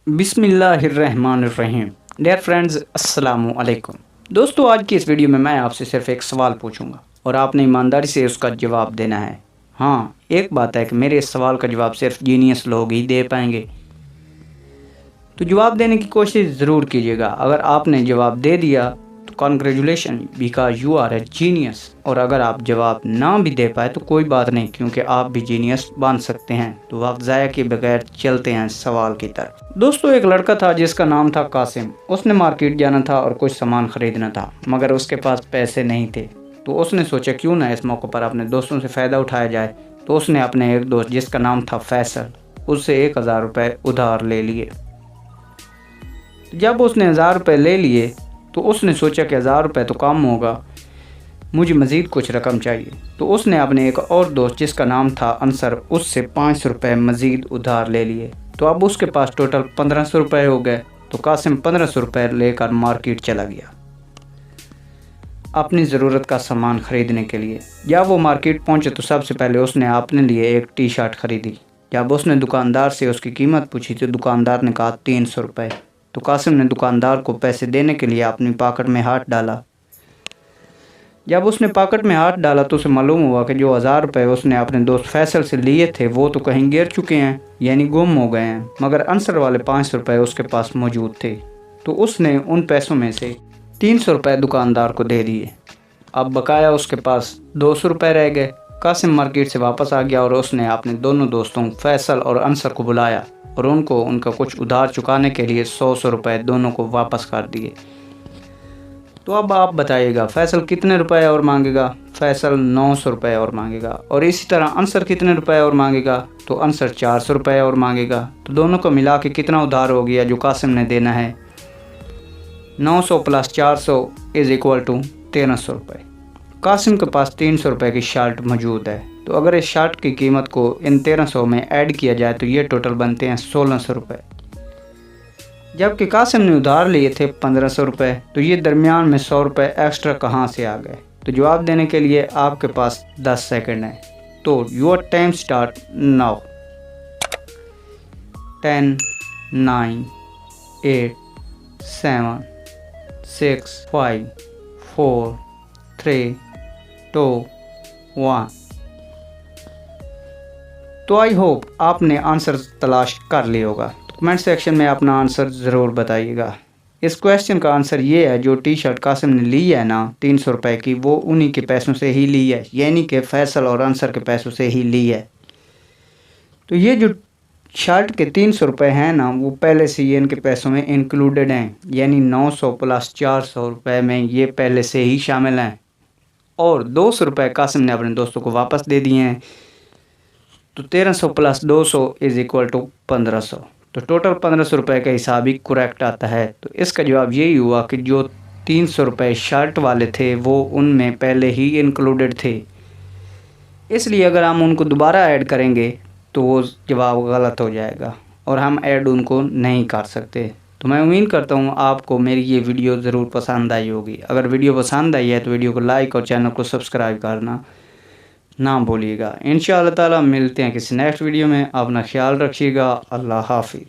बिस्मिल्लाहिर्रहमानिर्रहीम। Dear friends, अस्सलामु अलैकुम। दोस्तों, आज की इस वीडियो में मैं आपसे सिर्फ एक सवाल पूछूंगा और आपने ईमानदारी से उसका जवाब देना है। हाँ, एक बात है कि मेरे इस सवाल का जवाब सिर्फ जीनियस लोग ही दे पाएंगे, तो जवाब देने की कोशिश ज़रूर कीजिएगा। अगर आपने जवाब दे दिया तो congratulation, because you are a genius. और अगर आप जवाब ना भी दे पाए तो कोई बात नहीं, क्योंकि आप भी जीनियस बन सकते हैं। तो वक्त ज़ाया के बगैर चलते हैं सवाल की तरफ। दोस्तों, एक लड़का था जिसका नाम था कासिम। उसने मार्केट जाना था और कुछ सामान खरीदना था, मगर उसके पास पैसे नहीं थे। तो उसने सोचा क्यों ना इस मौके पर अपने दोस्तों से फ़ायदा उठाया जाए। तो उसने अपने एक दोस्त जिसका नाम था फैसल, उससे 1000 रुपये उधार ले लिए। जब उसने 1000 रुपये ले लिए तो उसने सोचा कि 1000 रुपये तो कम होगा, मुझे मज़ीद कुछ रकम चाहिए। तो उसने अपने एक और दोस्त जिसका नाम था अंसर, उससे 500 रुपये मज़ीद उधार ले लिए। तो अब उसके पास टोटल 1500 रुपये हो गए। तो कासिम 1500 रुपये लेकर मार्केट चला गया अपनी ज़रूरत का सामान ख़रीदने के लिए। जब वो मार्केट पहुंचे तो सबसे पहले उसने अपने लिए एक टी शर्ट ख़रीदी। जब उसने दुकानदार से उसकी कीमत पूछी तो दुकानदार ने कहा 300 रुपये। तो कासिम ने दुकानदार को पैसे देने के लिए अपनी पॉकेट में हाथ डाला। जब उसने पॉकेट में हाथ डाला तो उसे मालूम हुआ कि जो 1000 रुपये उसने अपने दोस्त फैसल से लिए थे वो तो कहीं गिर चुके हैं, यानी गुम हो गए हैं। मगर अंसर वाले 500 रुपये उसके पास मौजूद थे। तो उसने उन पैसों में से 300 रुपये दुकानदार को दे दिए। अब बकाया उसके पास 200 रुपये रह गए। कासिम मार्केट से वापस आ गया और उसने अपने दोनों दोस्तों फैसल और अंसर को बुलाया और उनको उनका कुछ उधार चुकाने के लिए 100 रुपये दोनों को वापस कर दिए। तो अब आप बताइएगा, फैसल कितने रुपए और मांगेगा? फैसल 900 रुपये और मांगेगा। और इसी तरह अंसर कितने रुपए और मांगेगा? तो अंसर 400 रुपये और मांगेगा। तो दोनों को मिला के कितना उधार हो गया जो कासिम ने देना है? 900 + 400 = 1300 रुपये। कासिम के पास 300 रुपये की शर्ट मौजूद है। तो अगर इस शर्ट की कीमत को इन 1300 में ऐड किया जाए तो ये टोटल बनते हैं 1600 रुपये। जबकि कासिम ने उधार लिए थे 1500 रुपये। तो ये दरमियान में 100 रुपये एक्स्ट्रा कहाँ से आ गए? तो जवाब देने के लिए आपके पास 10 सेकंड है। तो योर टाइम स्टार्ट नाउ। 10, 9, 8, 7, 6, 5, 4, 3, 2, 1। तो आई होप आपने आंसर तलाश कर लिया होगा। कमेंट सेक्शन में अपना आंसर ज़रूर बताइएगा। इस क्वेश्चन का आंसर ये है, जो टी शर्ट कासिम ने ली है ना 300 रुपये की, वो उन्हीं के पैसों से ही ली है, यानी कि फैसल और अंसर के पैसों से ही ली है। तो ये जो शर्ट के 300 रुपये हैं ना, वो पहले से ही इनके पैसों में इंक्लूडेड हैं, यानी 900 + 400 रुपये में ये पहले से ही शामिल हैं। और 200 रुपये कासिम ने अपने दोस्तों को वापस दे दिए हैं। तो 1300 + 200 = 1500। तो टोटल 1500 रुपये का हिसाब ही करेक्ट आता है। तो इसका जवाब यही हुआ कि जो 300 रुपये शर्ट वाले थे वो उनमें पहले ही इंक्लूडेड थे, इसलिए अगर हम उनको दोबारा ऐड करेंगे तो वो जवाब गलत हो जाएगा और हम ऐड उनको नहीं कर सकते। तो मैं उम्मीद करता हूँ आपको मेरी ये वीडियो ज़रूर पसंद आई होगी। अगर वीडियो पसंद आई है तो वीडियो को लाइक और चैनल को सब्सक्राइब करना ना भूलिएगा। इंशाअल्लाह ताला मिलते हैं किसी नेक्स्ट वीडियो में। अपना ख्याल रखिएगा। अल्लाह हाफिज़।